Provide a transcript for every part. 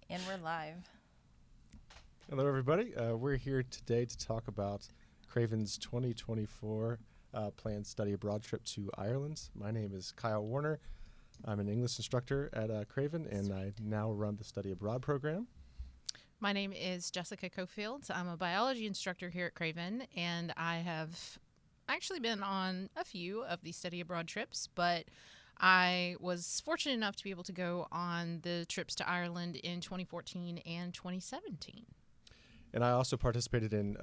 And we're live. Hello, everybody. We're here today to talk about Craven's 2024 planned study abroad trip to Ireland. My name is Kyle Warner. I'm an English instructor at Craven, and I now run the study abroad program. My name is Jessica Cofield. I'm a biology instructor here at Craven, and I have actually been on a few of these study abroad trips, but I was fortunate enough to be able to go on the trips to Ireland in 2014 and 2017. And I also participated in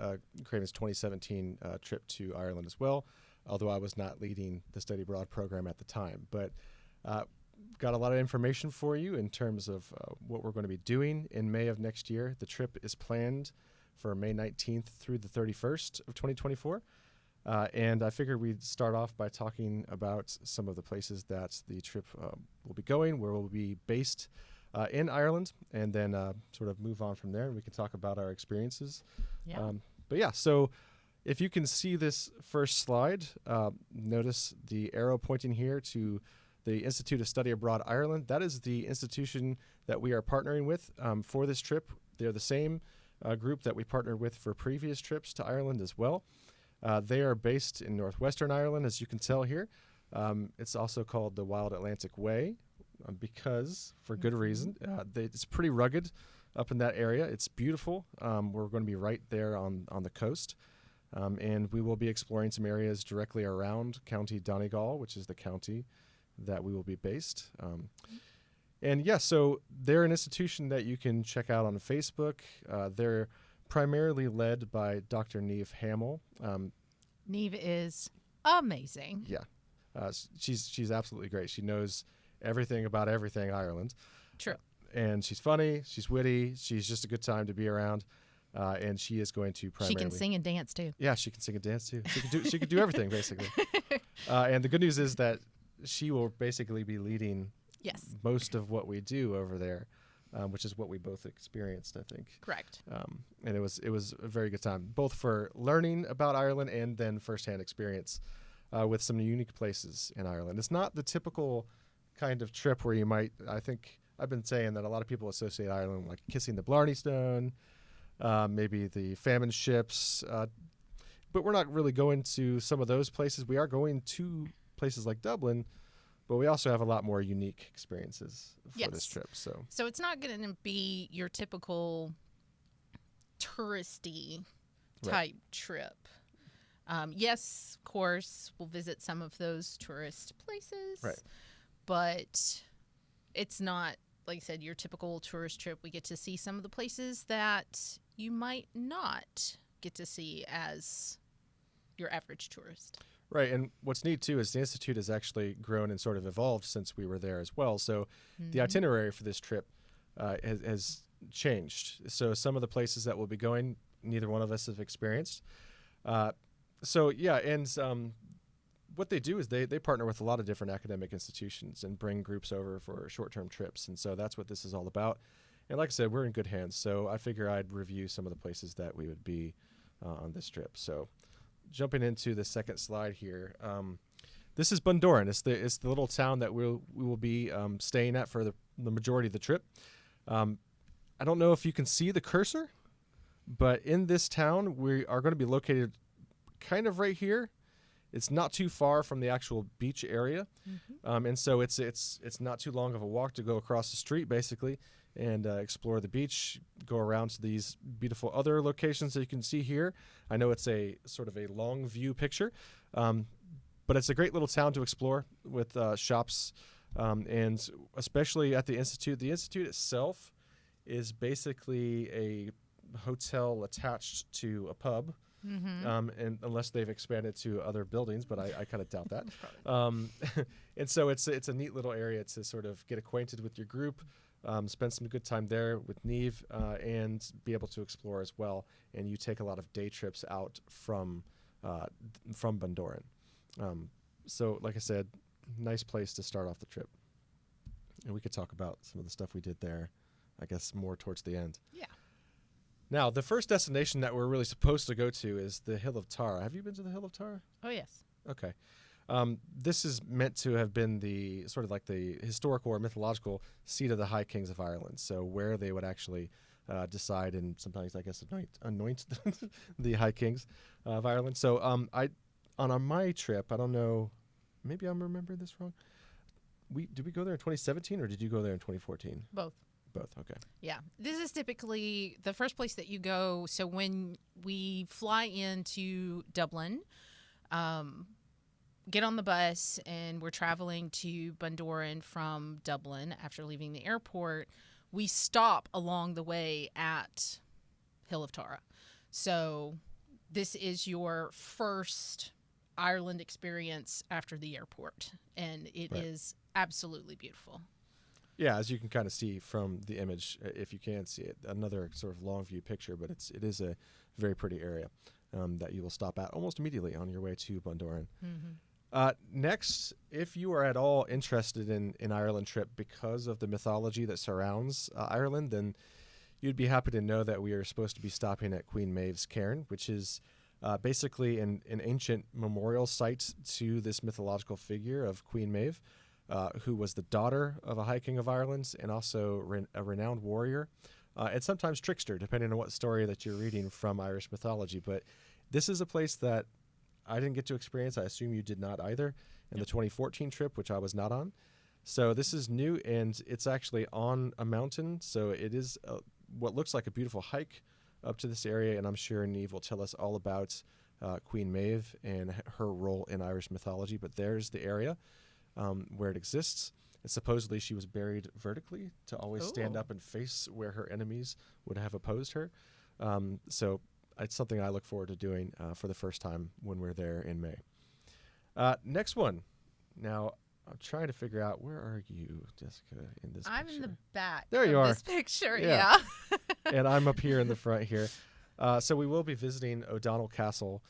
Craven's 2017 trip to Ireland as well, although I was not leading the study abroad program at the time. But got a lot of information for you in terms of what we're going to be doing in May of next year. The trip is planned for May 19th through the 31st of 2024. And I figured we'd start off by talking about some of the places that the trip will be going, where we'll be based in Ireland, and then sort of move on from there, and we can talk about our experiences. Yeah. But yeah, so if you can see this first slide, notice the arrow pointing here to the Institute of Study Abroad Ireland. That is the institution that we are partnering with for this trip. They're the same group that we partnered with for previous trips to Ireland as well. They are based in northwestern Ireland, as you can tell here. It's also called the Wild Atlantic Way because, for good reason, it's pretty rugged up in that area. It's beautiful. We're going to be right there on the coast. And we will be exploring some areas directly around County Donegal, which is the county that we will be based. And yeah, so they're an institution that you can check out on Facebook. They're primarily led by Dr. Neve Hamill. Neve is amazing. Yeah, she's absolutely great. She knows everything about everything Ireland. True. And she's funny, she's witty, she's just a good time to be around. And she is going to primarily... She can sing and dance, too. Yeah, she can sing and dance, too. She can do everything, basically. And the good news is that she will basically be leading most of what we do over there. Which is what we both experienced, I think. Correct. And it was a very good time, both for learning about Ireland and then firsthand experience with some unique places in Ireland. It's not the typical kind of trip where you might, I think, I've been saying that a lot of people associate Ireland like kissing the Blarney Stone, maybe the famine ships, but we're not really going to some of those places. We are going to places like Dublin, but we also have a lot more unique experiences for this trip. So it's not going to be your typical touristy type trip. Yes, of course, we'll visit some of those tourist places. Right. But it's not, like I said, your typical tourist trip. We get to see some of the places that you might not get to see as your average tourist. Right, and what's neat, too, is the Institute has actually grown and sort of evolved since we were there as well. So the itinerary for this trip has changed. So some of the places that we'll be going, neither one of us have experienced. What they do is they partner with a lot of different academic institutions and bring groups over for short-term trips. And so that's what this is all about. And like I said, we're in good hands. So I figure I'd review some of the places that we would be on this trip. So jumping into the second slide here, this is Bundoran. It's the little town that we will be staying at for the majority of the trip. I don't know if you can see the cursor, but in this town we are going to be located kind of right here. It's not too far from the actual beach area, and so it's not too long of a walk to go across the street basically and explore the beach, go around to these beautiful other locations that you can see here. I know it's a sort of a long view picture, but it's a great little town to explore with shops, and especially at the Institute. The Institute itself is basically a hotel attached to a pub, and unless they've expanded to other buildings, but I kind of doubt that. And so it's a neat little area to sort of get acquainted with your group, spend some good time there with Neve, and be able to explore as well. And you take a lot of day trips out from Bundoran. So like I said, nice place to start off the trip. And we could talk about some of the stuff we did there, I guess, more towards the end. Yeah. Now, the first destination that we're really supposed to go to is the Hill of Tara. Have you been to the Hill of Tara? Oh, yes. Okay. This is meant to have been the sort of like the historical or mythological seat of the High Kings of Ireland. So where they would actually decide and sometimes, I guess, anoint the High Kings of Ireland. So on my trip, I don't know, maybe I'm remembering this wrong. Did we go there in 2017 or did you go there in 2014? Both. Both, okay. Yeah. This is typically the first place that you go. So when we fly into Dublin, get on the bus, and we're traveling to Bundoran from Dublin after leaving the airport, we stop along the way at Hill of Tara. So this is your first Ireland experience after the airport, and it is absolutely beautiful. Yeah, as you can kind of see from the image, if you can see it, another sort of long view picture, but it is a very pretty area that you will stop at almost immediately on your way to Bundoran. Mm-hmm. Next, if you are at all interested in Ireland trip because of the mythology that surrounds Ireland, then you'd be happy to know that we are supposed to be stopping at Queen Maeve's Cairn, which is basically an ancient memorial site to this mythological figure of Queen Maeve, who was the daughter of a High King of Ireland and also a renowned warrior, and sometimes trickster, depending on what story that you're reading from Irish mythology. But this is a place that I didn't get to experience. I assume you did not either in the 2014 trip, which I was not on. So this is new, and it's actually on a mountain. So it is what looks like a beautiful hike up to this area, and I'm sure Niamh will tell us all about Queen Maeve and her role in Irish mythology. But there's the area where it exists. And supposedly she was buried vertically to always stand up and face where her enemies would have opposed her. So it's something I look forward to doing for the first time when we're there in May. Next one. Now, I'm trying to figure out, where are you, Jessica, in this I'm picture? in the back There you of are. this picture, Yeah. yeah. And I'm up here in the front here. So we will be visiting O'Donnell Castle,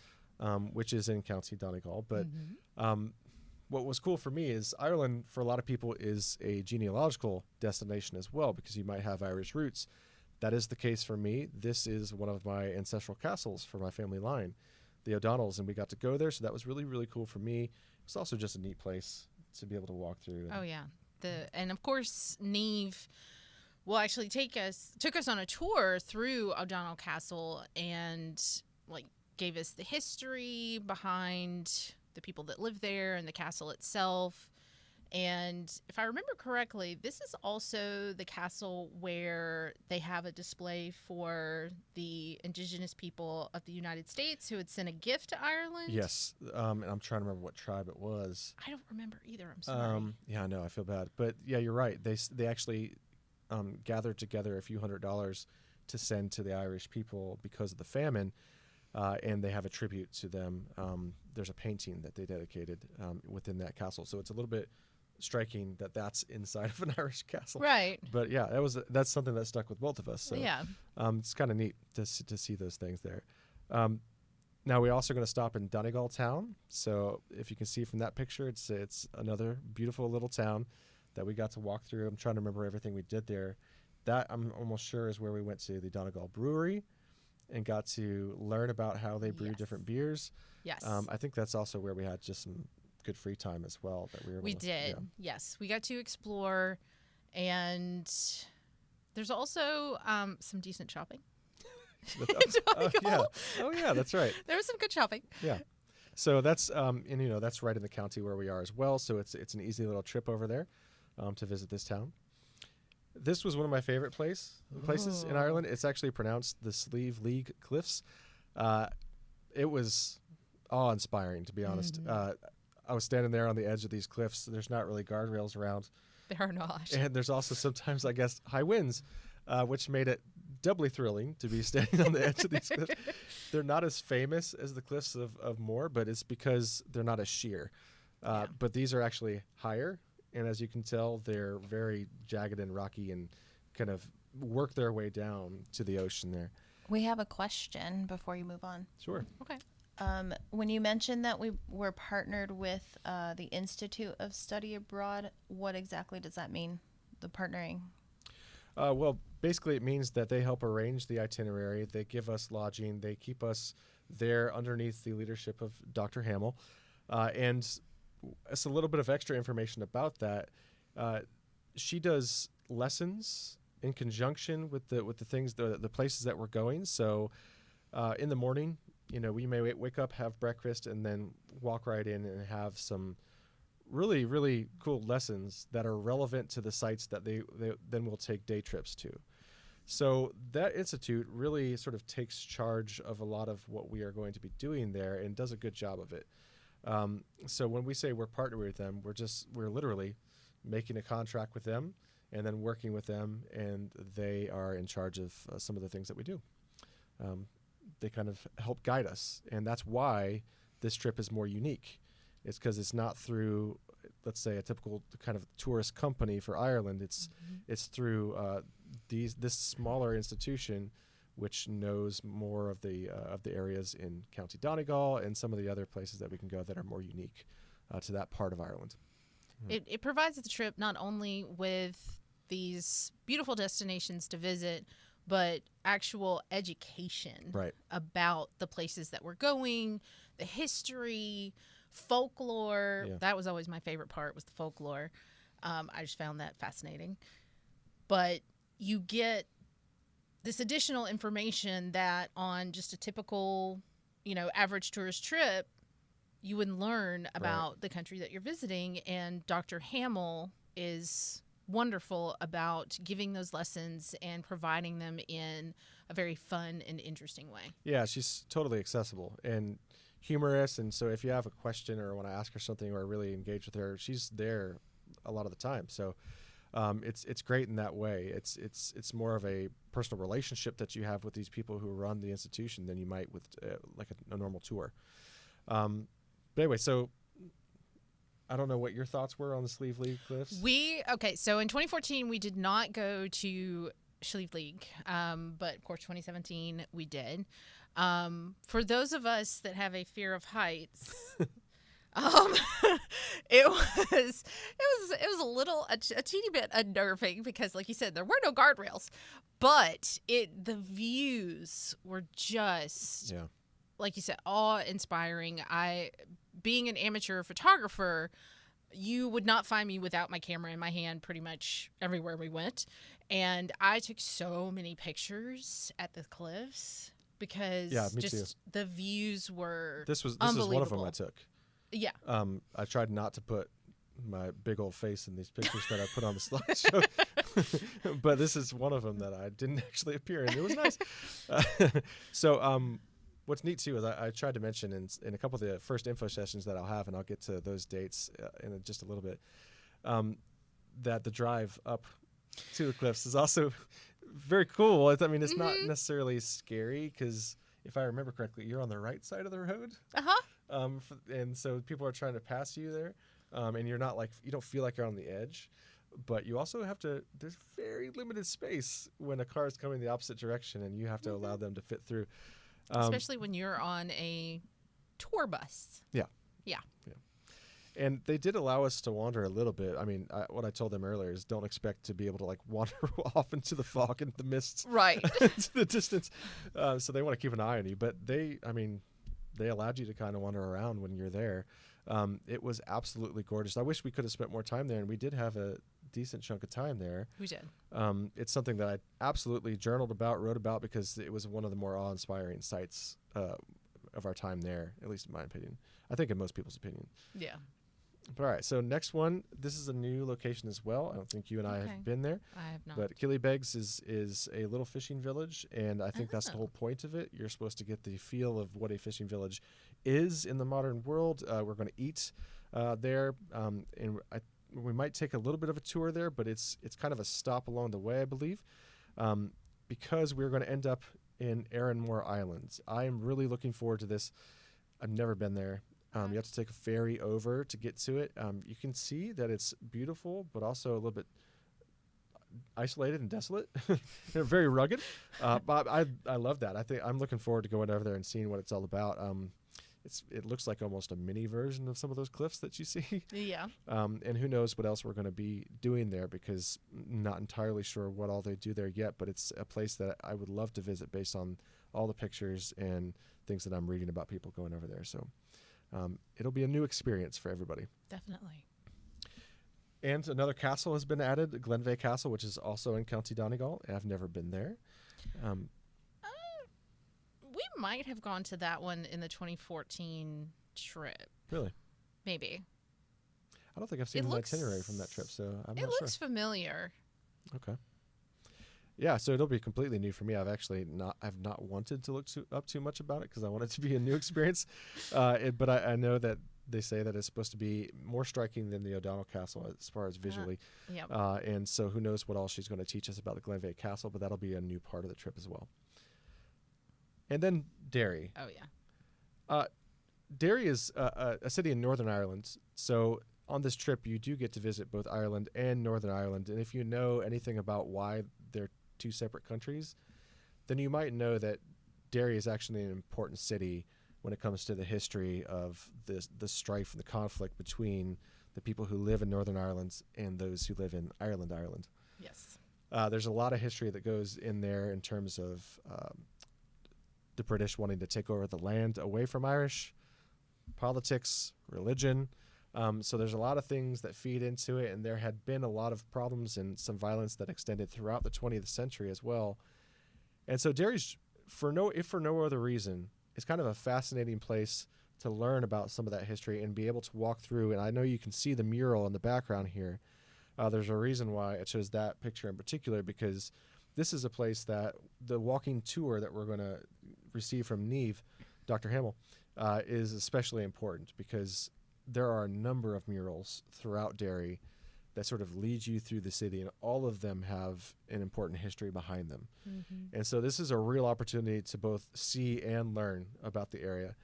which is in County Donegal. But what was cool for me is Ireland, for a lot of people, is a genealogical destination as well, because you might have Irish roots. That is the case for me. This is one of my ancestral castles for my family line, the O'Donnells, and we got to go there. So that was really, really cool for me. It's also just a neat place to be able to walk through. Oh yeah, and of course Niamh will actually took us on a tour through O'Donnell Castle and like gave us the history behind the people that live there and the castle itself. And if I remember correctly, this is also the castle where they have a display for the indigenous people of the United States who had sent a gift to Ireland. Yes, and I'm trying to remember what tribe it was. I don't remember either. I'm sorry. Yeah, I know. I feel bad. But yeah, you're right. They actually gathered together a few $100s to send to the Irish people because of the famine, and they have a tribute to them. There's a painting that they dedicated within that castle. So it's a little bit striking that that's inside of an Irish castle. Right. But yeah, that's something that stuck with both of us. So yeah. It's kind of neat to see those things there. Now we're also going to stop in Donegal town. So if you can see from that picture, it's another beautiful little town that we got to walk through. I'm trying to remember everything we did there. That I'm almost sure is where we went to the Donegal Brewery and got to learn about how they brew different beers. Yes. I think that's also where we had just some good free time as well that we were able We to, did. yeah. Yes. We got to explore, and there's also some decent shopping. Oh yeah, that's right. There was some good shopping. Yeah. So that's and that's right in the county where we are as well. So it's an easy little trip over there to visit this town. This was one of my favorite places in Ireland. It's actually pronounced the Slieve League Cliffs. It was awe-inspiring, to be honest. I was standing there on the edge of these cliffs. There's not really guardrails around. There are not. And there's also sometimes, I guess, high winds, which made it doubly thrilling to be standing on the edge of these cliffs. They're not as famous as the cliffs of Moher, but it's because they're not as sheer. But these are actually higher. And as you can tell, they're very jagged and rocky and kind of work their way down to the ocean there. We have a question before you move on. Sure. Okay. When you mentioned that we were partnered with the Institute of Study Abroad, what exactly does that mean, the partnering? Well, basically it means that they help arrange the itinerary. They give us lodging. They keep us there underneath the leadership of Dr. Hamill. And it's a little bit of extra information about that. She does lessons in conjunction with the things, the places that we're going. So in the morning, we may wake up, have breakfast, and then walk right in and have some really, really cool lessons that are relevant to the sites that they then will take day trips to. So that institute really sort of takes charge of a lot of what we are going to be doing there and does a good job of it. So when we say we're partnering with them, we're literally making a contract with them and then working with them, and they are in charge of some of the things that we do. They kind of help guide us, and that's why this trip is more unique. It's because it's not through, let's say, a typical kind of tourist company for Ireland. It's through this smaller institution, which knows more of the areas in County Donegal and some of the other places that we can go that are more unique to that part of Ireland. It provides the trip not only with these beautiful destinations to visit, but actual education about the places that we're going, the history, folklore. Yeah. That was always my favorite part, was the folklore. I just found that fascinating. But you get this additional information that on just a typical, average tourist trip, you would learn about the country that you're visiting. And Dr. Hamill is wonderful about giving those lessons and providing them in a very fun and interesting way. Yeah, she's totally accessible and humorous, and so if you have a question or want to ask her something or really engage with her, she's there a lot of the time. So it's great in that way. It's more of a personal relationship that you have with these people who run the institution than you might with like a normal tour. But anyway, so I don't know what your thoughts were on the Slieve Cliffs. So in 2014 we did not go to Slieve League, but of course 2017 we did. For those of us that have a fear of heights, it was a teeny bit unnerving because, like you said, there were no guardrails, but the views were just like you said, awe-inspiring. Being an amateur photographer, you would not find me without my camera in my hand pretty much everywhere we went. And I took so many pictures at the cliffs because the views were This was one of them I took. Yeah. I tried not to put my big old face in these pictures that I put on the slideshow, but this is one of them that I didn't actually appear in. It was nice. What's neat too is I tried to mention in a couple of the first info sessions that I'll have, and I'll get to those dates in just a little bit, that the drive up to the cliffs is also very cool. It's not necessarily scary because if I remember correctly, you're on the right side of the road. And so people are trying to pass you there, and you're not you don't feel like you're on the edge, but you also have to. There's very limited space when a car is coming the opposite direction, and you have to allow them to fit through. Especially when you're on a tour bus. Yeah. And they did allow us to wander a little bit. What I told them earlier is don't expect to be able to wander off into the fog and the mists, to the distance. So they want to keep an eye on you, but they allowed you to kind of wander around when you're there. It was absolutely gorgeous. I wish we could have spent more time there, and we did have a decent chunk of time there. We did. It's something that I absolutely journaled about, wrote about, because it was one of the more awe-inspiring sites of our time there, at least in my opinion. I think in most people's opinion. Yeah. But all right, so next one, this is a new location as well. I don't think you and I have been there. I have not. But Killybegs is a little fishing village, and I think that's the whole point of it. You're supposed to get the feel of what a fishing village is in the modern world. We're going to eat there, and we might take a little bit of a tour there, but it's kind of a stop along the way, I believe, because we're going to end up in Erinmore Islands. I am really looking forward to this. I've never been there. You have to take a ferry over to get to it. You can see that it's beautiful, but also a little bit isolated and desolate. Very rugged. But I love that. I'm looking forward to going over there and seeing what it's all about. It looks like almost a mini version of some of those cliffs that you see. Yeah. And who knows what else we're going to be doing there, because not entirely sure what all they do there yet, but it's a place that I would love to visit based on all the pictures and things that I'm reading about people going over there. So It'll be a new experience for everybody. Definitely. And another castle has been added, Glenveigh Castle, which is also in County Donegal. I've never been there. We might have gone to that one in the 2014 trip. Really? Maybe. I don't think I've seen an itinerary from that trip, so I'm not sure. It looks familiar. Okay. Yeah, so it'll be completely new for me. I've not wanted to look up too much about it because I want it to be a new experience. But I know that they say that it's supposed to be more striking than the O'Donnell Castle as far as visually. Yep. And so who knows what all she's going to teach us about the Glenveigh Castle, but that'll be a new part of the trip as well. And then Derry. Oh, yeah. Derry is a city in Northern Ireland. So on this trip, you do get to visit both Ireland and Northern Ireland. And if you know anything about why they're two separate countries, then you might know that Derry is actually an important city when it comes to the history of the strife and the conflict between the people who live in Northern Ireland and those who live in Ireland. Yes. There's a lot of history that goes in there in terms of the British wanting to take over the land away from Irish, politics, religion. So there's a lot of things that feed into it, and there had been a lot of problems and some violence that extended throughout the 20th century as well. And so Derry's, if for no other reason, it's kind of a fascinating place to learn about some of that history and be able to walk through. And I know you can see the mural in the background here. There's a reason why it shows that picture in particular, because this is a place that the walking tour that we're going to receive from Neve, Dr. Hamill, is especially important because there are a number of murals throughout Derry that sort of lead you through the city, and all of them have an important history behind them. Mm-hmm. And so this is a real opportunity to both see and learn about the area.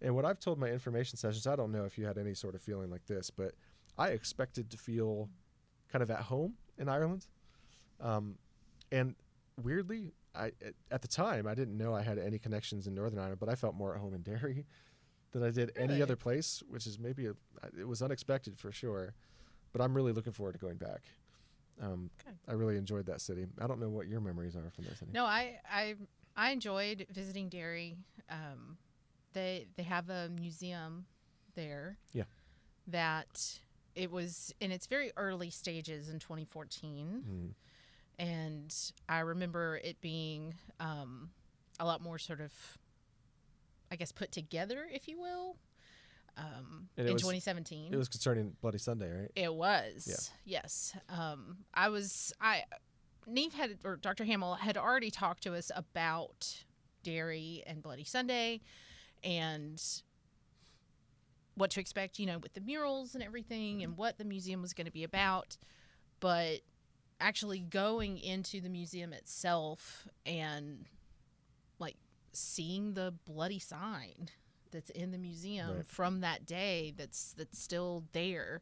And what I've told my information sessions, I don't know if you had any sort of feeling like this, but I expected to feel kind of at home in Ireland. And weirdly, at the time, I didn't know I had any connections in Northern Ireland, but I felt more at home in Derry than I did any other place, which is it was unexpected for sure. But I'm really looking forward to going back. I really enjoyed that city. I don't know what your memories are from that city. No, I enjoyed visiting Derry. They have a museum there. Yeah. That it was in its very early stages in 2014. Mm. And I remember it being a lot more sort of, I guess, put together, if you will, in 2017. It was concerning Bloody Sunday, right? It was, yeah. Yes. Neve Dr. Hamill had already talked to us about Derry and Bloody Sunday and what to expect, with the murals and everything and what the museum was going to be about. But actually going into the museum itself and seeing the bloody sign that's in the museum from that day that's still there,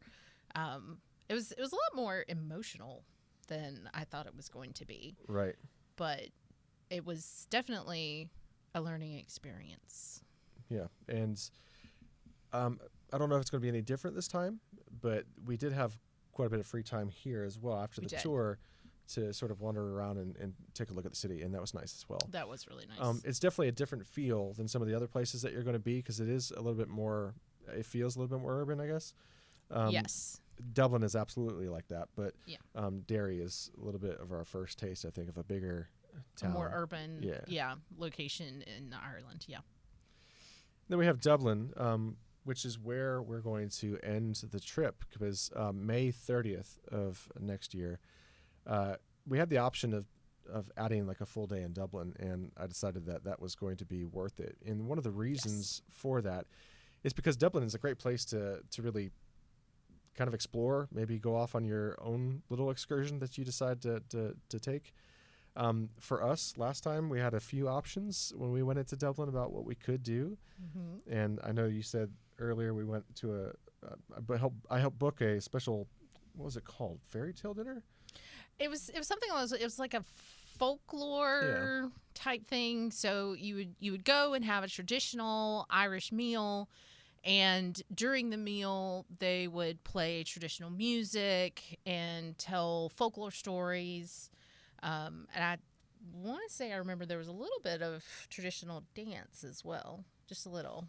it was a lot more emotional than I thought it was going to be. Right. But it was definitely a learning experience. Yeah, and I don't know if it's going to be any different this time, but we did have quite a bit of free time here as well after the tour to sort of wander around and take a look at the city, and that was nice as well. That was really nice. It's definitely a different feel than some of the other places that you're going to be because it is a little bit more, it feels a little bit more urban, I guess. Yes. Dublin is absolutely like that, but Derry is a little bit of our first taste, I think, of a bigger town. A more urban location in Ireland, yeah. Then we have Dublin, which is where we're going to end the trip because May 30th of next year, we had the option of adding a full day in Dublin, and I decided that was going to be worth it. And one of the reasons for that is because Dublin is a great place to really kind of explore, maybe go off on your own little excursion that you decide to take. For us, last time we had a few options when we went into Dublin about what we could do. Mm-hmm. And I know you said earlier we went to I helped book a special, what was it called? Fairy tale dinner? It was something it was like a folklore type thing. So you would go and have a traditional Irish meal, and during the meal they would play traditional music and tell folklore stories. And I want to say I remember there was a little bit of traditional dance as well, just a little.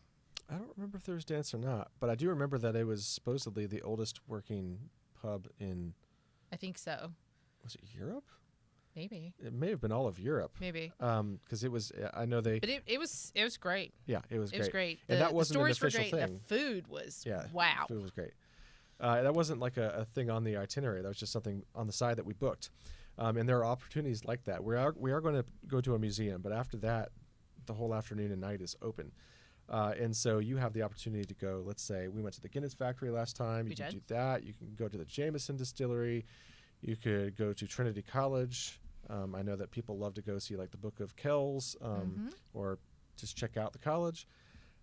I don't remember if there was dance or not, but I do remember that it was supposedly the oldest working pub in, I think so. was it Europe? Maybe. It may have been all of Europe. Maybe. Because it was, I know they, But it was great. yeah, it was It was great. And that The wasn't an stories were official great. thing. The food was Yeah, wow. food was great. That wasn't like a thing on the itinerary. That was just something on the side that we booked. And there are opportunities like that. We are going to go to a museum, but after that, the whole afternoon and night is open. And so you have the opportunity to go. Let's say we went to the Guinness factory last time. You can do that. You can go to the Jameson distillery. You could go to Trinity College. I know that people love to go see like the Book of Kells or just check out the college.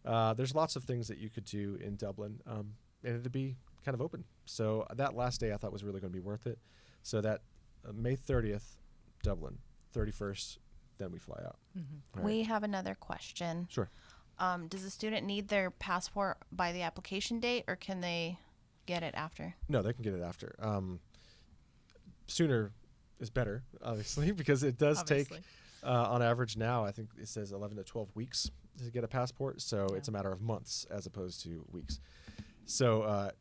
There's lots of things that you could do in Dublin, and it'd be kind of open. So that last day I thought was really going to be worth it. So that May 30th, Dublin, 31st, then we fly out. All We right. have another question. Sure. Does the student need their passport by the application date, or can they get it after? No, they can get it after. Sooner is better, obviously, because it does take, on average now, I think it says 11 to 12 weeks to get a passport. So it's a matter of months as opposed to weeks. So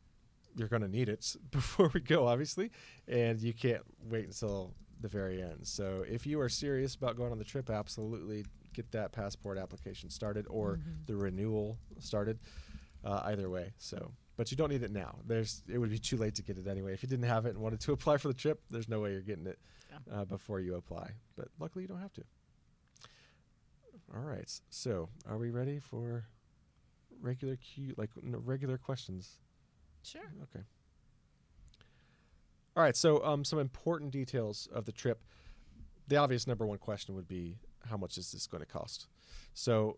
you're going to need it before we go, obviously, and you can't wait until the very end. So if you are serious about going on the trip, absolutely get that passport application started or the renewal started, either way. So, but you don't need it now. It would be too late to get it anyway. If you didn't have it and wanted to apply for the trip, there's no way you're getting it before you apply. But luckily you don't have to. All right. So are we ready for regular questions? Sure. Okay. All right. So some important details of the trip. The obvious number one question would be, how much is this going to cost? So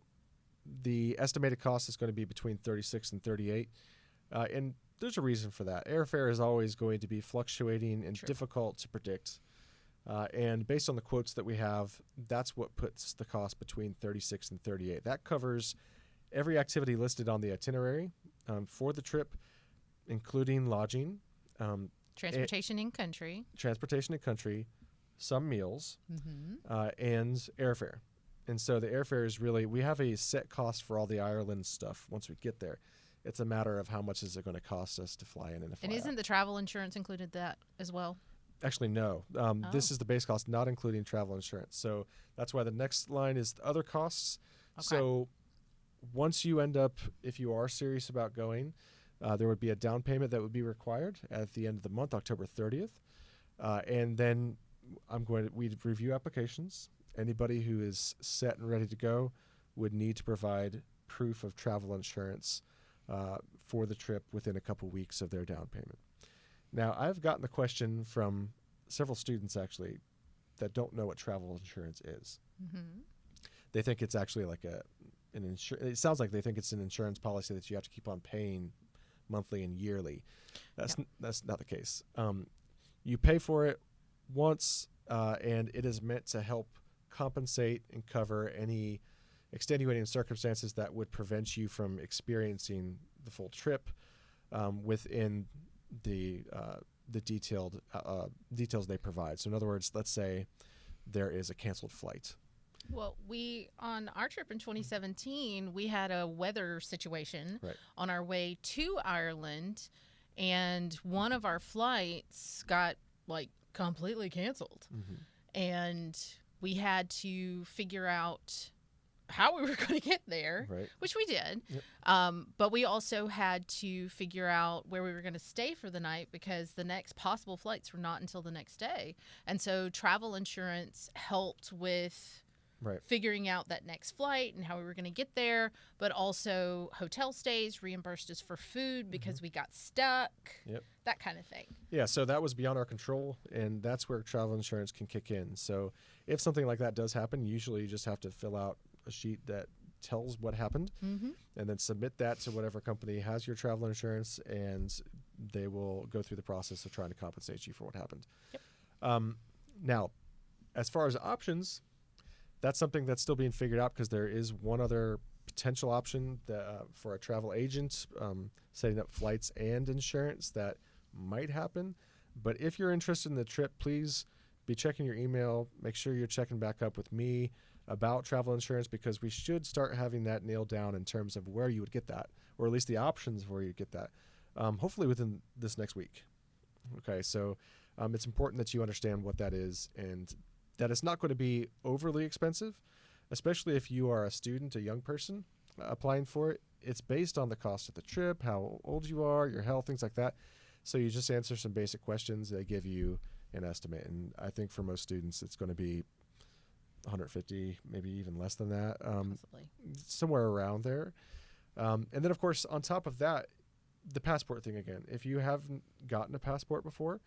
the estimated cost is going to be between 36 and 38. And there's a reason for that. Airfare is always going to be fluctuating and difficult to predict. And based on the quotes that we have, that's what puts the cost between 36 and 38. That covers every activity listed on the itinerary for the trip, including lodging, Transportation in country. Some meals, and airfare. And so the airfare is really, we have a set cost for all the Ireland stuff once we get there. It's a matter of how much is it going to cost us to fly in and fly And isn't out. the travel insurance included that as well? Actually, no. This is the base cost, not including travel insurance. So that's why the next line is other costs. Okay. So once you end up, if you are serious about going, there would be a down payment that would be required at the end of the month, October 30th. And then we'd review applications. Anybody who is set and ready to go would need to provide proof of travel insurance for the trip within a couple weeks of their down payment. Now, I've gotten the question from several students, actually, that don't know what travel insurance is. They think it's actually like an insurance. It sounds like they think it's an insurance policy that you have to keep on paying monthly and yearly. That's not the case. You pay for it once, and it is meant to help compensate and cover any extenuating circumstances that would prevent you from experiencing the full trip within the detailed details they provide. So in other words, let's say there is a canceled flight. Well, on our trip in 2017, we had a weather situation on our way to Ireland, and one of our flights got completely canceled. And we had to figure out how we were going to get there, which we did. But we also had to figure out where we were going to stay for the night because the next possible flights were not until the next day. And so travel insurance helped with figuring out that next flight and how we were going to get there, but also hotel stays, reimbursed us for food because we got stuck, that kind of thing. Yeah, so that was beyond our control, and that's where travel insurance can kick in. So if something like that does happen, usually you just have to fill out a sheet that tells what happened and then submit that to whatever company has your travel insurance, and they will go through the process of trying to compensate you for what happened. Now, as far as options, that's something that's still being figured out because there is one other potential option that, for a travel agent setting up flights and insurance that might happen. But if you're interested in the trip, please be checking your email. Make sure you're checking back up with me about travel insurance, because we should start having that nailed down in terms of where you would get that, or at least the options where you get that, hopefully within this next week. Okay, so it's important that you understand what that is, and that it's not going to be overly expensive, especially if you are a student, a young person applying for it. It's based on the cost of the trip, how old you are, your health, things like that. So you just answer some basic questions. They give you an estimate, and I think for most students it's going to be 150, maybe even less than that, Possibly. somewhere around there. And then, of course, on top of that, the passport thing again. If you haven't gotten a passport before,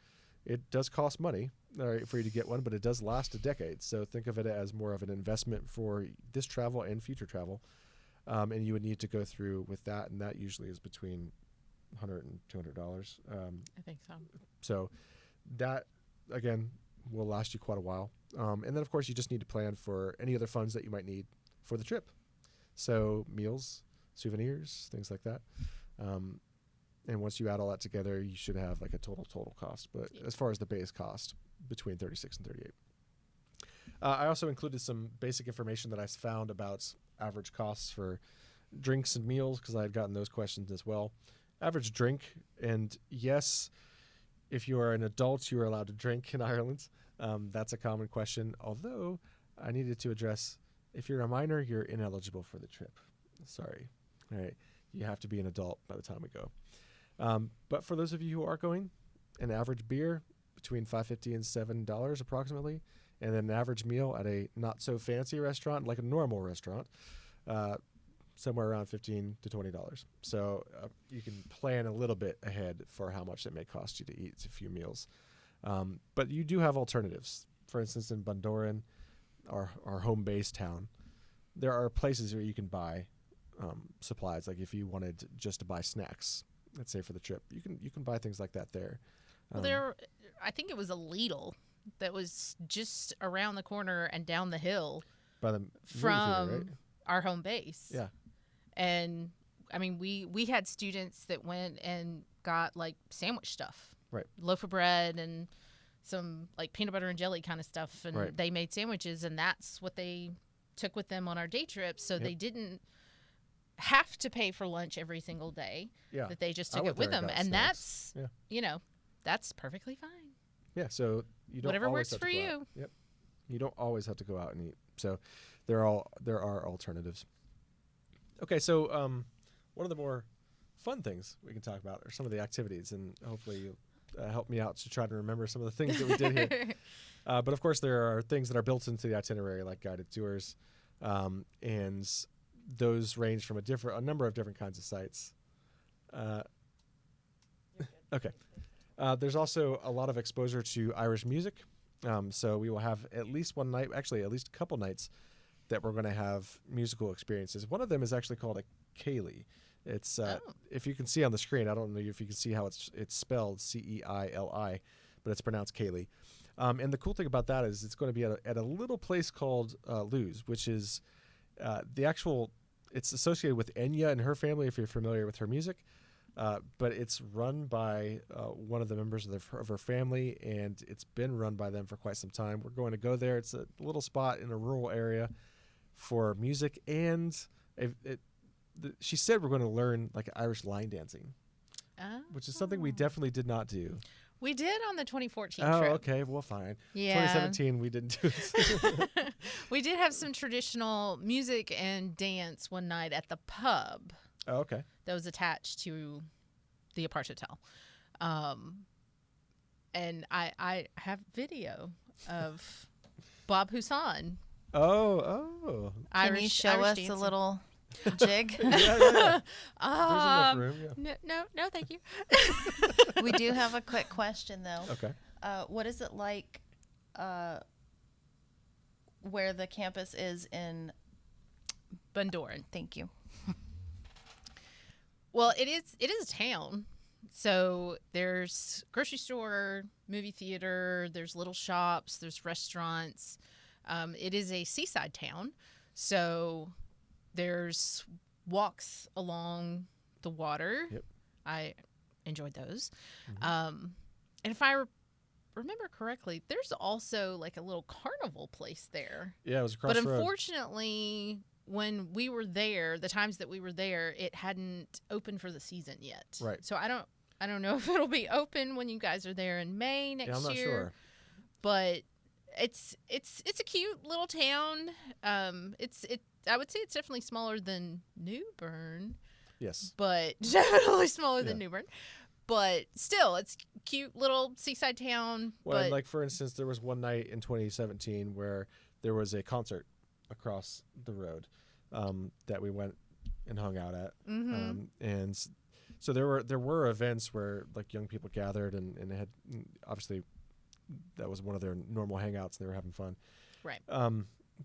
it does cost money for you to get one, but it does last a decade. So think of it as more of an investment for this travel and future travel. And you would need to go through with that, and that usually is between $100 and $200. I think so. So that, again, will last you quite a while. And then, of course, you just need to plan for any other funds that you might need for the trip. So meals, souvenirs, things like that. And once you add all that together, you should have like a total cost. But as far as the base cost, between 36 and 38. I also included some basic information that I found about average costs for drinks and meals, because I had gotten those questions as well. Average drink, and yes, if you are an adult, you are allowed to drink in Ireland. That's a common question, although I needed to address, if you're a minor, you're ineligible for the trip. Sorry. All right. You have to be an adult by the time we go. But for those of you who are going, an average beer between $5.50 and $7 approximately, and then an average meal at a not so fancy restaurant, like a normal restaurant, somewhere around $15 to $20. So you can plan a little bit ahead for how much it may cost you to eat a few meals. But you do have alternatives. For instance, in Bundoran, our home base town, there are places where you can buy supplies. Like if you wanted just to buy snacks, let's say for the trip, you can buy things like that there. Well, I think it was a Lidl that was just around the corner and down the hill by the movie from theater, right? our home base. Yeah. And I mean, we had students that went and got like sandwich stuff, Right. loaf of bread and some like peanut butter and jelly kind of stuff, and Right. they made sandwiches, and that's what they took with them on our day trip. So they didn't have to pay for lunch every single day. Yeah. That they just I took went it with there and them, got and snacks. that's that's perfectly fine. Yeah, so you don't Whatever always works have to for go you. out. Yep. You don't always have to go out and eat. So there are alternatives. Okay, so one of the more fun things we can talk about are some of the activities, and hopefully you'll help me out to try to remember some of the things that we did here. But of course, there are things that are built into the itinerary, like guided tours, and those range from a number of different kinds of sites. Okay. There's also a lot of exposure to Irish music. So we will have at least one night, actually at least a couple nights, that we're going to have musical experiences. One of them is actually called a Ceilidh. It's if you can see on the screen, I don't know if you can see how it's spelled Ceili, but it's pronounced Ceilidh. And the cool thing about that is it's going to be at a little place called Lewes, which is it's associated with Enya and her family, if you're familiar with her music. But it's run by one of the members of her family, and it's been run by them for quite some time. We're going to go there. It's a little spot in a rural area for music, and she said we're going to learn like Irish line dancing, which is something we definitely did not do. We did on the 2014 Oh, trip. okay. Well, fine. Yeah. 2017, we didn't do it. We did have some traditional music and dance one night at the pub. Oh, okay. That was attached to the Apart Hotel. And I have video of Bob Husson. Oh. Can you show us dancing. a little jig? Yeah. There's enough room. Yeah. No, thank you. We do have a quick question, though. Okay. What is it like where the campus is in Bundoran. Thank you. Well, it is a town. So there's grocery store, movie theater, there's little shops, there's restaurants. It is a seaside town. So there's walks along the water. Yep. I enjoyed those. Mm-hmm. And if I remember correctly, there's also like a little carnival place there. Yeah, it was across But the road. unfortunately, when we were there, the times that we were there, it hadn't opened for the season yet. Right. So I don't know if it'll be open when you guys are there in May next Yeah, I'm not year. sure. But it's a cute little town. I would say it's definitely smaller than New Bern, Yes. but definitely smaller than Yeah. New Bern. But still, it's cute little seaside town. Well, and but like for instance, there was one night in 2017 where there was a concert across the road that we went and hung out at, so there were events where like young people gathered and they had obviously that was one of their normal hangouts and they were having fun. right.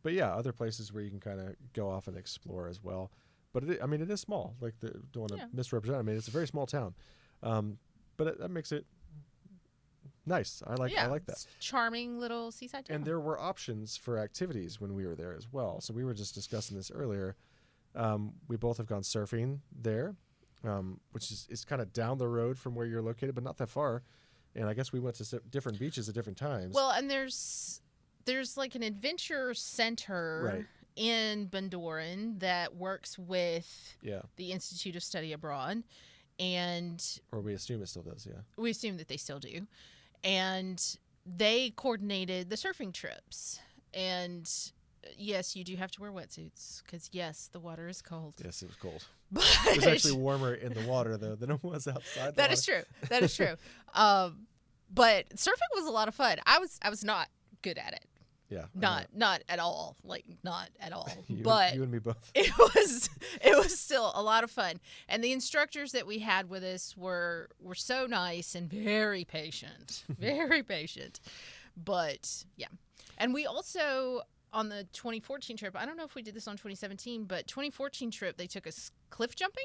But yeah, other places where you can kind of go off and explore as well. But it is small. Like don't want to Yeah. misrepresent. I mean, it's a very small town, but that makes it nice. I like that. It's charming little seaside town. And there were options for activities when we were there as well. So we were just discussing this earlier. We both have gone surfing there, which is kind of down the road from where you're located, but not that far. And I guess we went to different beaches at different times. Well, and there's like an adventure center Right. in Bundoran that works with Yeah. the Institute of Study Abroad, and Or we assume it still does, yeah. we assume that they still do. And they coordinated the surfing trips. And yes, you do have to wear wetsuits because yes, the water is cold. Yes, it was cold. But It was actually warmer in the water, though, than it was outside the that water. is true. That is true. But surfing was a lot of fun. I was not good at it. Yeah. Not at all. Like not at all. You, but you and me both. it was still a lot of fun. And the instructors that we had with us were so nice and very patient. Very patient. But yeah. And we also on the 2014 trip, I don't know if we did this on 2017, but 2014 trip they took us cliff jumping.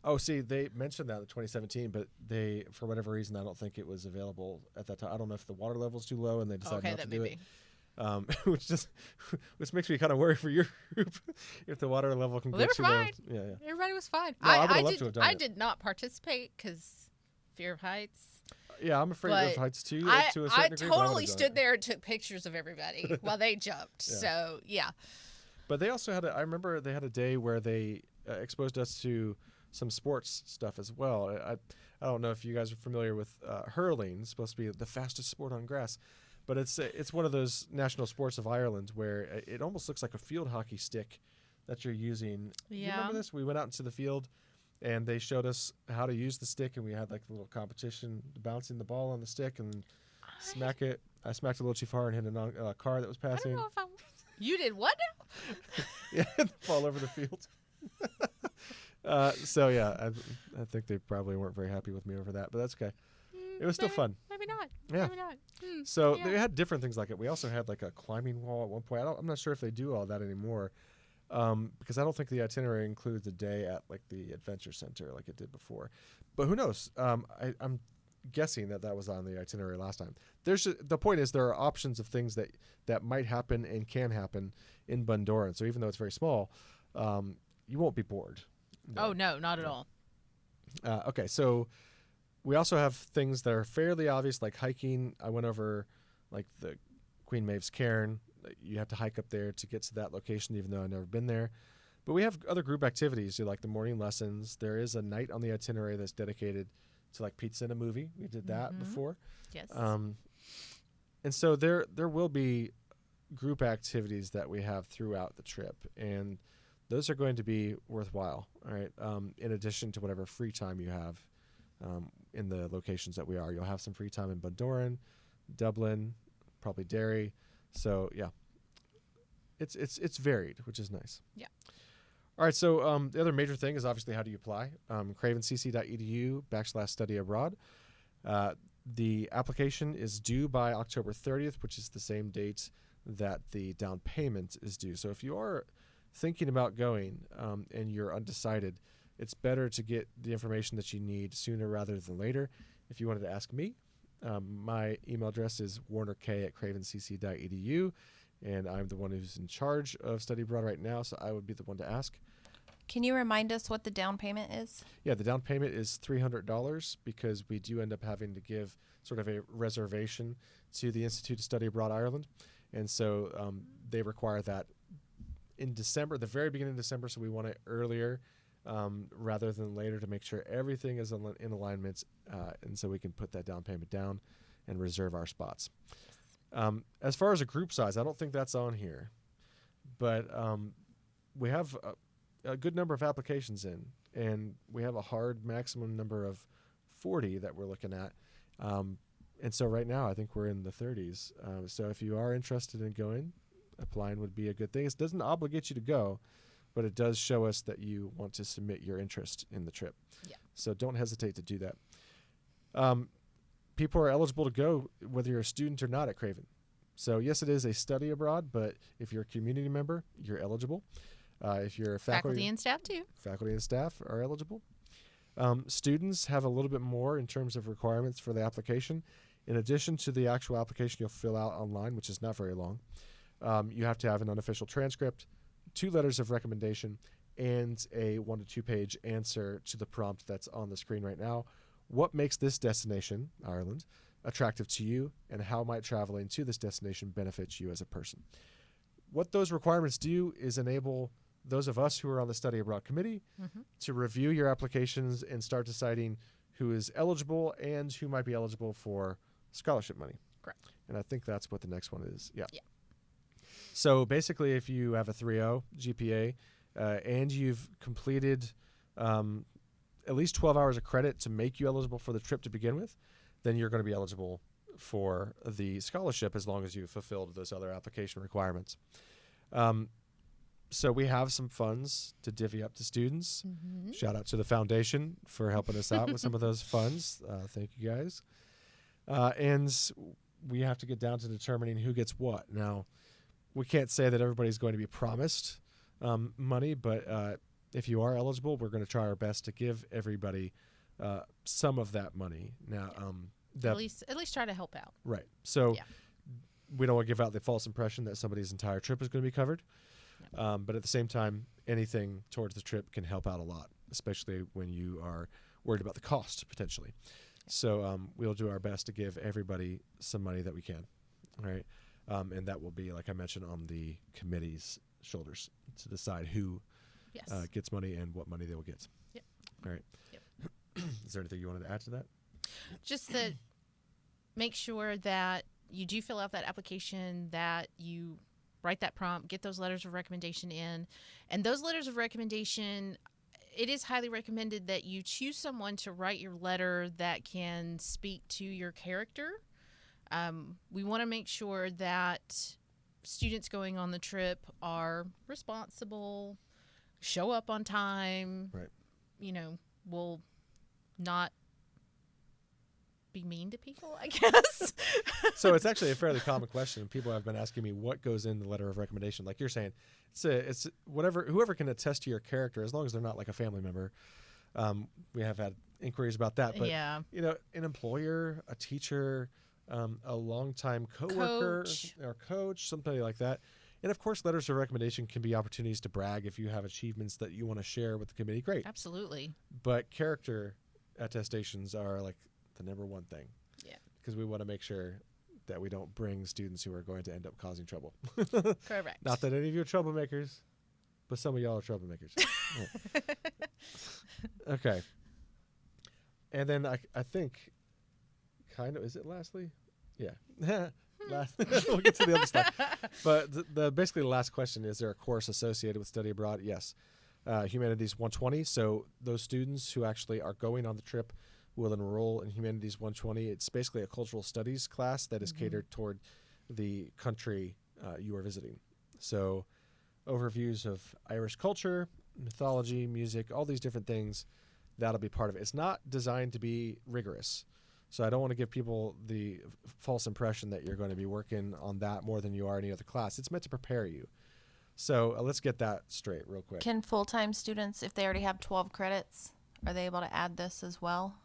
Oh, see, they mentioned that in 2017, but they, for whatever reason, I don't think it was available at that time. I don't know if the water level's too low and they decided Okay, not that to may do be. it. Which makes me kind of worry for your group if the water level can Well, get they too were low. fine. Yeah, yeah. Everybody was fine. No, I would've loved to have done I it. did not participate because fear of heights. Yeah, I'm afraid But of heights too. I To a certain I degree, but I totally would've done stood it. there and took pictures of everybody while they jumped. Yeah. So yeah, But they also had I remember they had a day where they exposed us to some sports stuff as well. I don't know if you guys are familiar with hurling. It's supposed to be the fastest sport on grass, but it's one of those national sports of Ireland where it almost looks like a field hockey stick that you're using. You Yeah. remember this? We went out into the field and they showed us how to use the stick, and we had like a little competition bouncing the ball on the stick and smack it. I smacked it a little too far and hit a car that was I don't passing. know if you did what now? Yeah, fall over the field. So yeah, I think they probably weren't very happy with me over that, but that's okay. It was still fun. Maybe not. Yeah. Maybe not. So Yeah. they had different things like it. We also had like a climbing wall at one point. I'm not sure if they do all that anymore, because I don't think the itinerary includes a day at like the adventure center like it did before. But who knows? I'm guessing that was on the itinerary last time. The point is there are options of things that might happen and can happen in Bundoran. So even though it's very small, you won't be bored. Oh no, not at all. Okay, so we also have things that are fairly obvious, like hiking. I went over like the Queen Maeve's Cairn. You have to hike up there to get to that location, even though I've never been there. But we have other group activities, like the morning lessons. There is a night on the itinerary that's dedicated to like pizza and a movie. We did that before. Yes. And so there will be group activities that we have throughout the trip, and those are going to be worthwhile. All right. In addition to whatever free time you have in the locations that we are, you'll have some free time in Bundoran, Dublin, probably Derry. So yeah, it's varied, which is nice. Yeah. All right. So the other major thing is obviously how do you apply? CravenCC.edu /StudyAbroad. The application is due by October 30th, which is the same date that the down payment is due. So if you are thinking about going and you're undecided, it's better to get the information that you need sooner rather than later. If you wanted to ask me, my email address is warnerk@cravencc.edu, and I'm the one who's in charge of Study Abroad right now, so I would be the one to ask. Can you remind us what the down payment is? Yeah, the down payment is $300 because we do end up having to give sort of a reservation to the Institute of Study Abroad Ireland. And so they require that in December, the very beginning of December, so we want it earlier rather than later to make sure everything is in alignment, and so we can put that down payment down and reserve our spots. As far as a group size, I don't think that's on here, but we have a good number of applications in, and we have a hard maximum number of 40 that we're looking at. And so right now, I think we're in the 30s. So if you are interested in going, applying would be a good thing. It doesn't obligate you to go, but it does show us that you want to submit your interest in the trip. Yeah. So don't hesitate to do that. People are eligible to go whether you're a student or not at Craven. So yes, it is a study abroad, but if you're a community member, you're eligible. If you're a Faculty and staff too. Faculty and staff are eligible. Students have a little bit more in terms of requirements for the application. In addition to the actual application you'll fill out online, which is not very long, you have to have an unofficial transcript, 2 letters of recommendation, and a 1 to 2 page answer to the prompt that's on the screen right now. What makes this destination, Ireland, attractive to you, and how might traveling to this destination benefit you as a person? What those requirements do is enable those of us who are on the Study Abroad Committee to review your applications and start deciding who is eligible and who might be eligible for scholarship money. Correct. And I think that's what the next one is. Yeah. Yeah. So basically, if you have a 3.0 GPA and you've completed at least 12 hours of credit to make you eligible for the trip to begin with, then you're going to be eligible for the scholarship as long as you've fulfilled those other application requirements. So we have some funds to divvy up to students. Shout out to the foundation for helping us out with some of those funds. Thank you guys. And we have to get down to determining who gets what. Now, we can't say that everybody's going to be promised money, but if you are eligible, we're going to try our best to give everybody some of that money. Now, At least try to help out. right. So Yeah. we don't want to give out the false impression that somebody's entire trip is going to be covered. But at the same time, anything towards the trip can help out a lot, especially when you are worried about the cost potentially. So we'll do our best to give everybody some money that we can. All right. And that will be, like I mentioned, on the committee's shoulders to decide who gets money and what money they will get. Yep. All right. Yep. Is there anything you wanted to add to that? Just that make sure that you do fill out that application, that you write that prompt, get those letters of recommendation in. And those letters of recommendation, it is highly recommended that you choose someone to write your letter that can speak to your character. We want to make sure that students going on the trip are responsible, show up on time, right. Will not be mean to people, I guess. So it's actually a fairly common question. People have been asking me what goes in the letter of recommendation. Like you're saying, it's whoever can attest to your character, as long as they're not like a family member. We have had inquiries about that, but an employer, a teacher, a longtime coworker or coach, something like that. And of course, letters of recommendation can be opportunities to brag if you have achievements that you want to share with the committee. Great. Absolutely. But character attestations are like the number one thing. Yeah. Because we want to make sure that we don't bring students who are going to end up causing trouble. Correct. Not that any of you are troublemakers, but some of y'all are troublemakers. Okay. And then I think, kind of, is it lastly? Yeah. We'll get to the other slide. But basically the last question, is there a course associated with study abroad? Yes. Humanities 120. So those students who actually are going on the trip will enroll in Humanities 120. It's basically a cultural studies class that is catered toward the country you are visiting. So overviews of Irish culture, mythology, music, all these different things, that'll be part of it. It's not designed to be rigorous. So I don't want to give people the false impression that you're going to be working on that more than you are any other class. It's meant to prepare you. So let's get that straight real quick. Can full-time students, if they already have 12 credits, are they able to add this as well?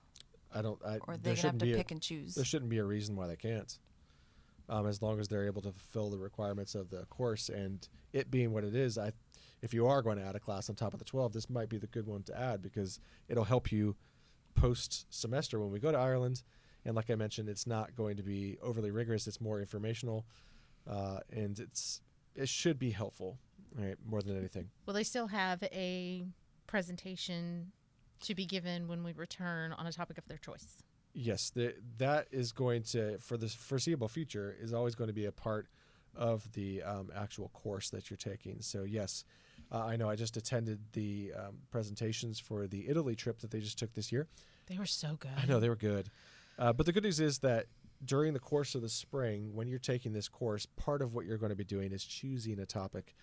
Or they have to pick and choose? There shouldn't be a reason why they can't. as long as they're able to fulfill the requirements of the course. And it being what it is, if you are going to add a class on top of the 12, this might be the good one to add because it'll help you post-semester when we go to Ireland. And like I mentioned, it's not going to be overly rigorous. It's more informational, and it should be helpful, right, more than anything. Will they still have a presentation to be given when we return on a topic of their choice? Yes, that is going to, for the foreseeable future, is always going to be a part of the actual course that you're taking. So yes, I know I just attended the presentations for the Italy trip that they just took this year. They were so good. I know, they were good. But the good news is that during the course of the spring, when you're taking this course, part of what you're going to be doing is choosing a topic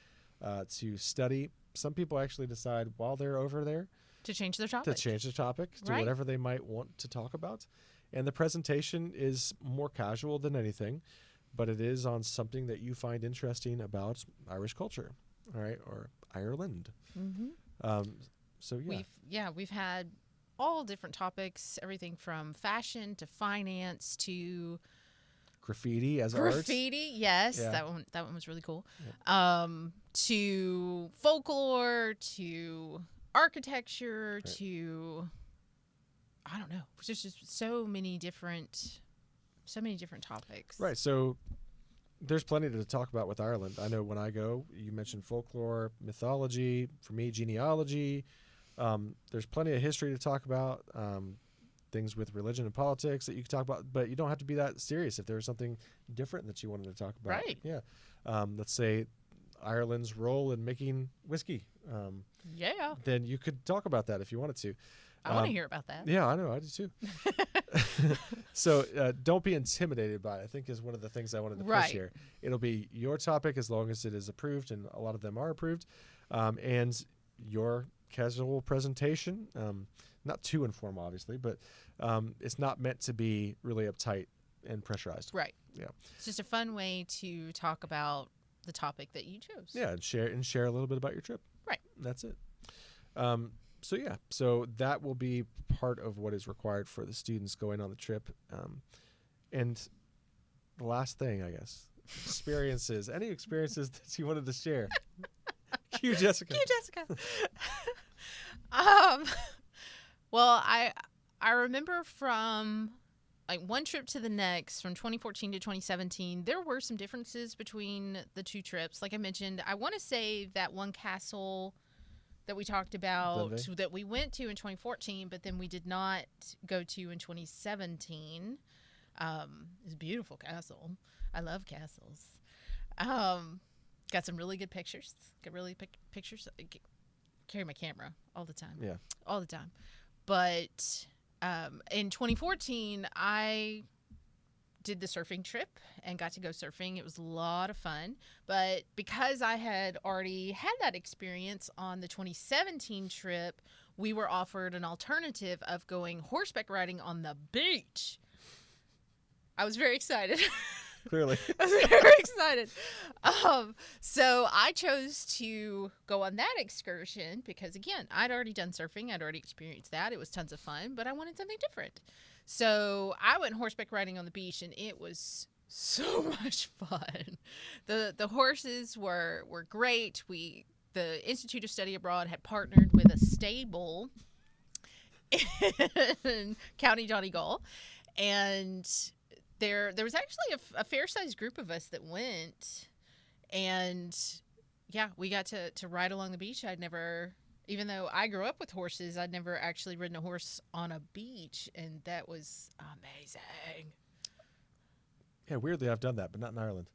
to study. Some people actually decide while they're over there To change their topic. to Right. whatever they might want to talk about. And the presentation is more casual than anything, but it is on something that you find interesting about Irish culture, all right, or Ireland. Mm-hmm. So yeah. We've had all different topics, everything from fashion to finance to Graffiti as art. graffiti. Yes, Yeah. that one was really cool. To folklore, to architecture, Right. to I don't know. There's just so many different topics. Right. So there's plenty to talk about with Ireland. I know when I go, you mentioned folklore, mythology, for me, genealogy. There's plenty of history to talk about, things with religion and politics that you can talk about, but you don't have to be that serious if there was something different that you wanted to talk about. Right. Yeah. Let's say Ireland's role in making whiskey. Yeah. Then you could talk about that if you wanted to. I want to hear about that. Yeah, I know. I do too. So don't be intimidated by it, I think is one of the things I wanted to push Right. here. It'll be your topic as long as it is approved, and a lot of them are approved. And your casual presentation, not too informal, obviously, but it's not meant to be really uptight and pressurized. Right. Yeah. It's just a fun way to talk about the topic that you chose. Yeah, and share a little bit about your trip. Right. That's it. So that will be part of what is required for the students going on the trip. And the last thing, I guess, experiences. Any experiences that you wanted to share? Cue Jessica. Thank you, Jessica. Well, I remember from like one trip to the next, from 2014 to 2017, there were some differences between the two trips. Like I mentioned, I want to say that one castle that we talked about Glenveigh? that we went to in 2014, but then we did not go to in 2017. It's a beautiful castle. I love castles. Got some really good pictures. Got really pictures. Carry my camera all the time. Yeah. All the time. But in 2014, I did the surfing trip and got to go surfing. It was a lot of fun. But because I had already had that experience on the 2017 trip, we were offered an alternative of going horseback riding on the beach. I was very excited. Clearly. I was very excited. So I chose to go on that excursion because, again, I'd already done surfing. I'd already experienced that. It was tons of fun, but I wanted something different. So I went horseback riding on the beach, and it was so much fun. The horses were great. The Institute of Study Abroad had partnered with a stable in County Donegal, and there was actually a fair-sized group of us that went, and yeah, we got to ride along the beach. I'd never, even though I grew up with horses, I'd never actually ridden a horse on a beach, and that was amazing. Yeah, weirdly, I've done that, but not in Ireland.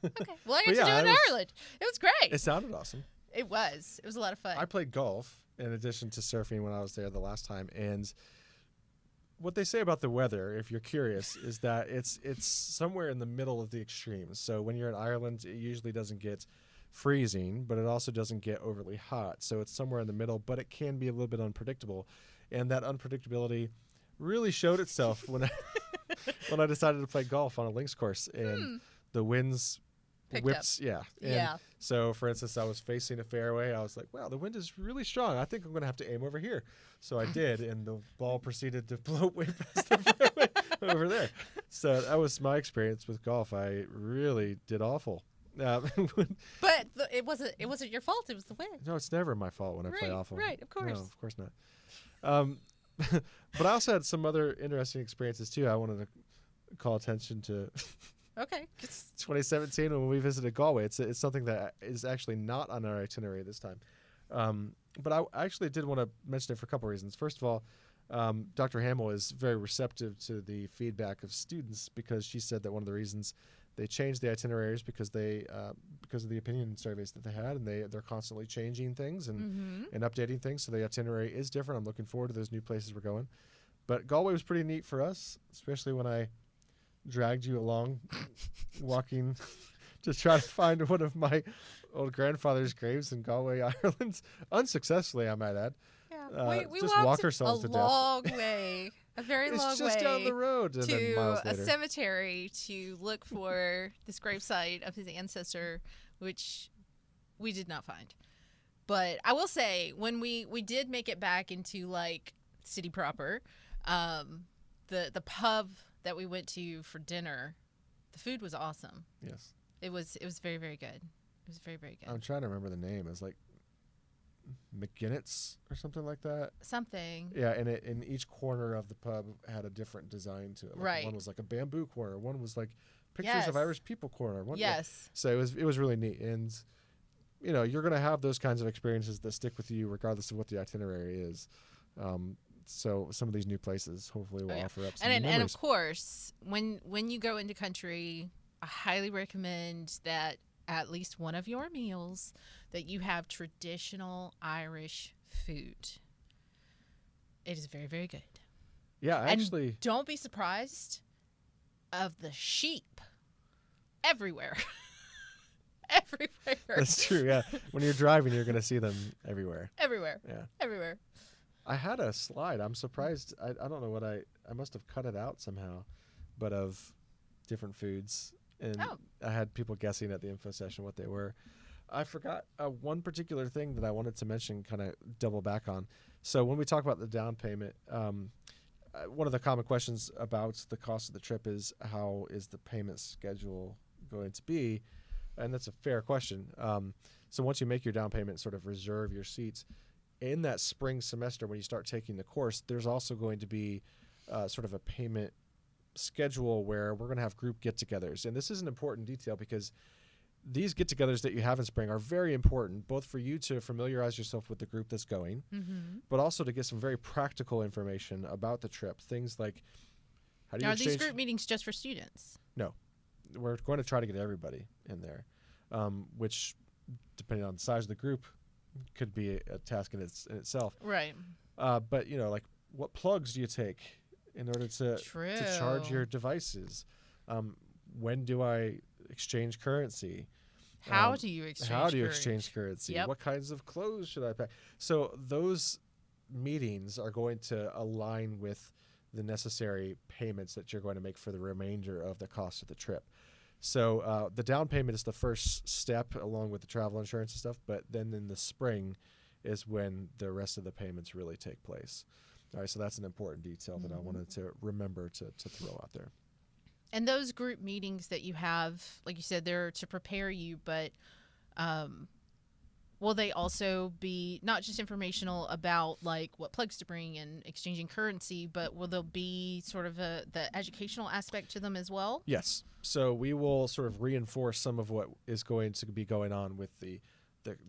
Okay, well, I got But to yeah, do it in it was- Ireland. It was great. It sounded awesome. It was a lot of fun. I played golf in addition to surfing when I was there the last time, and what they say about the weather, if you're curious, is that it's somewhere in the middle of the extremes. So when you're in Ireland, it usually doesn't get freezing, but it also doesn't get overly hot. So it's somewhere in the middle, but it can be a little bit unpredictable, and that unpredictability really showed itself when I decided to play golf on a links course, and the winds Picked whipped. up. Yeah. And Yeah. So, for instance, I was facing a fairway. I was like, wow, the wind is really strong. I think I'm going to have to aim over here. So I did, and the ball proceeded to float way past the fairway over there. So that was my experience with golf. I really did awful. But it wasn't your fault. It was the wind. No, it's never my fault when I play awful. Right, of course. No, of course not. But I also had some other interesting experiences too. I wanted to call attention to Okay. 2017 when we visited Galway. It's something that is actually not on our itinerary this time. But I actually did want to mention it for a couple of reasons. First of all, Dr. Hamill is very receptive to the feedback of students because she said that one of the reasons they changed the itineraries because of the opinion surveys that they had, and they're constantly changing things and updating things. So the itinerary is different. I'm looking forward to those new places we're going. But Galway was pretty neat for us, especially when I dragged you along, walking to try to find one of my old grandfather's graves in Galway, Ireland, unsuccessfully, I might add. Yeah, we just walked walk ourselves to a death. long way, a very long way. It's just down the road, and then to miles a later. cemetery to look for this gravesite of his ancestor, which we did not find. But I will say, when we did make it back into like city proper, the pub that we went to for dinner, the food was awesome. Yes. It was very, very good. It was very, very good. I'm trying to remember the name. It was like McGinnett's or something like that. Something. Yeah, and in each corner of the pub had a different design to it. Like Right. One was like a bamboo corner. One was like pictures of Yes. Irish people corner. One, Yes. So it was really neat, and you're going to have those kinds of experiences that stick with you regardless of what the itinerary is. So some of these new places hopefully will offer up some And memories. of course, when you go into country, I highly recommend that at least one of your meals that you have traditional Irish food. It is very, very good. Yeah, And actually, don't be surprised of the sheep everywhere. Everywhere. that's true. Yeah, when you're driving, you're going to see them everywhere. Everywhere. Yeah. Everywhere. I had a slide. I'm surprised. I don't know what I must have cut it out somehow, but of different foods. And I had people guessing at the info session what they were. I forgot one particular thing that I wanted to mention, kind of double back on. So when we talk about the down payment, one of the common questions about the cost of the trip is how is the payment schedule going to be? And that's a fair question. So once you make your down payment, sort of reserve your seats. In that spring semester, when you start taking the course, there's also going to be sort of a payment schedule where we're going to have group get-togethers. And this is an important detail because these get-togethers that you have in spring are very important, both for you to familiarize yourself with the group that's going, but also to get some very practical information about the trip. Things like how do you Are exchange... these group meetings just for students? No. We're going to try to get everybody in there, which, depending on the size of the group, could be a task in itself. Right. But, like, what plugs do you take in order to charge True. your devices? When do I exchange currency? How do you exchange currency? Yep. What kinds of clothes should I pack? So those meetings are going to align with the necessary payments that you're going to make for the remainder of the cost of the trip. So the down payment is the first step along with the travel insurance and stuff, but then in the spring is when the rest of the payments really take place. All right, so that's an important detail that I wanted to remember to throw out there. And those group meetings that you have, like you said, they're to prepare you, but will they also be not just informational about like what plugs to bring and exchanging currency, but will there be sort of the educational aspect to them as well? Yes. So we will sort of reinforce some of what is going to be going on with the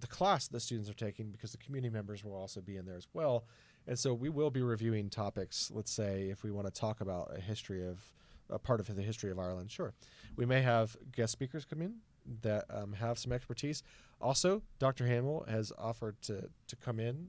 class the students are taking, because the community members will also be in there as well. And so we will be reviewing topics. Let's say if we want to talk about a part of the history of Ireland, sure. We may have guest speakers come in that have some expertise. Also, Dr. Hamill has offered to come in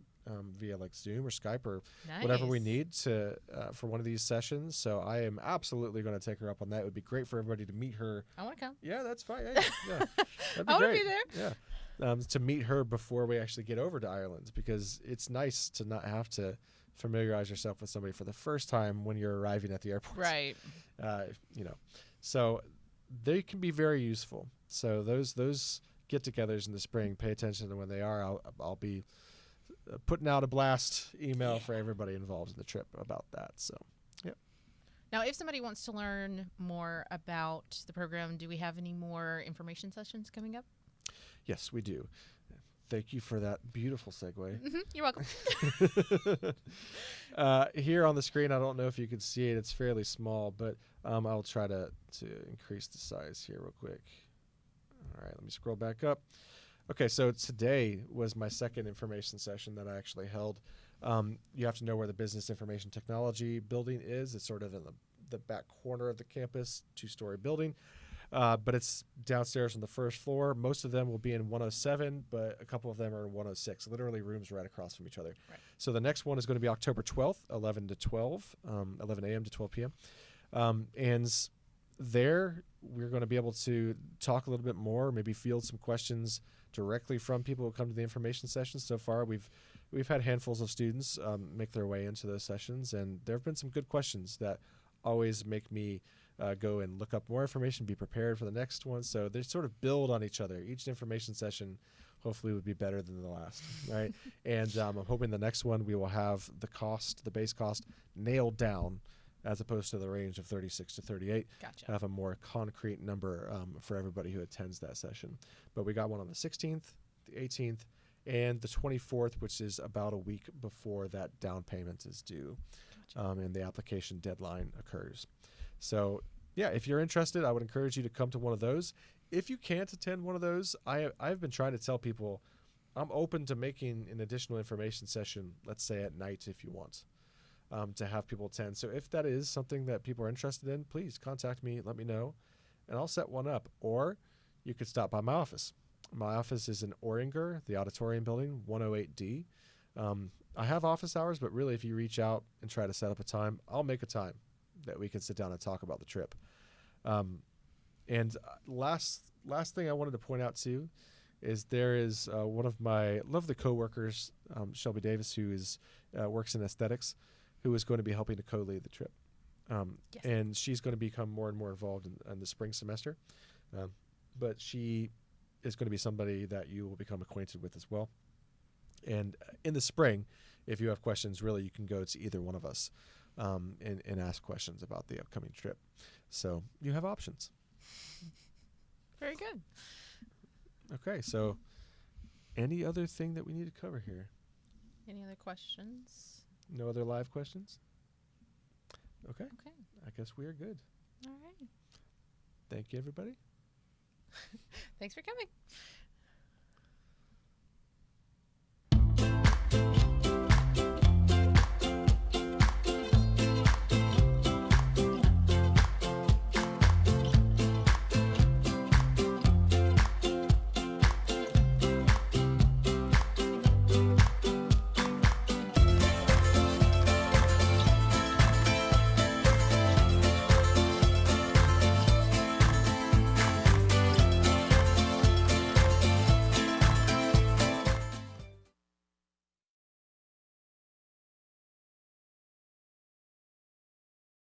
via like Zoom or Skype or whatever we need to for one of these sessions. So I am absolutely going to take her up on that. It would be great for everybody to meet her. I want to come. Yeah, that's fine. Yeah, that'd be I want to great. be there. Yeah, to meet her before we actually get over to Ireland, because it's nice to not have to familiarize yourself with somebody for the first time when you're arriving at the airport. Right. So they can be very useful. So those get-togethers in the spring, pay attention to when they are. I'll be putting out a blast email for everybody involved in the trip about that. So, yeah. Now, if somebody wants to learn more about the program, do we have any more information sessions coming up? Yes, we do. Thank you for that beautiful segue. You're welcome. Here on the screen, I don't know if you can see it. It's fairly small, but I'll try to increase the size here real quick. All right, let me scroll back up. Okay, so today was my second information session that I actually held. You have to know where the Business Information Technology building is. It's sort of in the back corner of the campus, 2-story building. But it's downstairs on the first floor. Most of them will be in 107, but a couple of them are in 106, literally rooms right across from each other. Right. So the next one is going to be October 12th, 11 a.m. to 12 p.m. And there we're going to be able to talk a little bit more, maybe field some questions directly from people who come to the information sessions. So far, we've had handfuls of students make their way into those sessions, and there have been some good questions that always make me go and look up more information, be prepared for the next one. So they sort of build on each other. Each information session hopefully would be better than the last, right? And I'm hoping the next one we will have the base cost nailed down, as opposed to the range of 36 to 38. Gotcha. Have a more concrete number for everybody who attends that session. But we got one on the 16th, the 18th, and the 24th, which is about a week before that down payment is due. Gotcha. And the application deadline occurs. So, yeah, if you're interested, I would encourage you to come to one of those. If you can't attend one of those, I've been trying to tell people I'm open to making an additional information session, let's say at night if you want, to have people attend. So if that is something that people are interested in, please contact me, let me know, and I'll set one up. Or you could stop by my office. My office is in Oringer, the auditorium building, 108D. I have office hours, but really if you reach out and try to set up a time, I'll make a time that we can sit down and talk about the trip. And last thing I wanted to point out too is there is one of my lovely coworkers, Shelby Davis, who works in aesthetics, who is going to be helping to co-lead the trip. Yes. And she's going to become more and more involved in the spring semester. But she is going to be somebody that you will become acquainted with as well. And in the spring, if you have questions, really you can go to either one of us and ask questions about the upcoming trip. So you have options. Very good. Okay, so any other thing that we need to cover here? Any other questions? No other live questions? Okay. Okay. I guess we are good. All right. Thank you, everybody. Thanks for coming.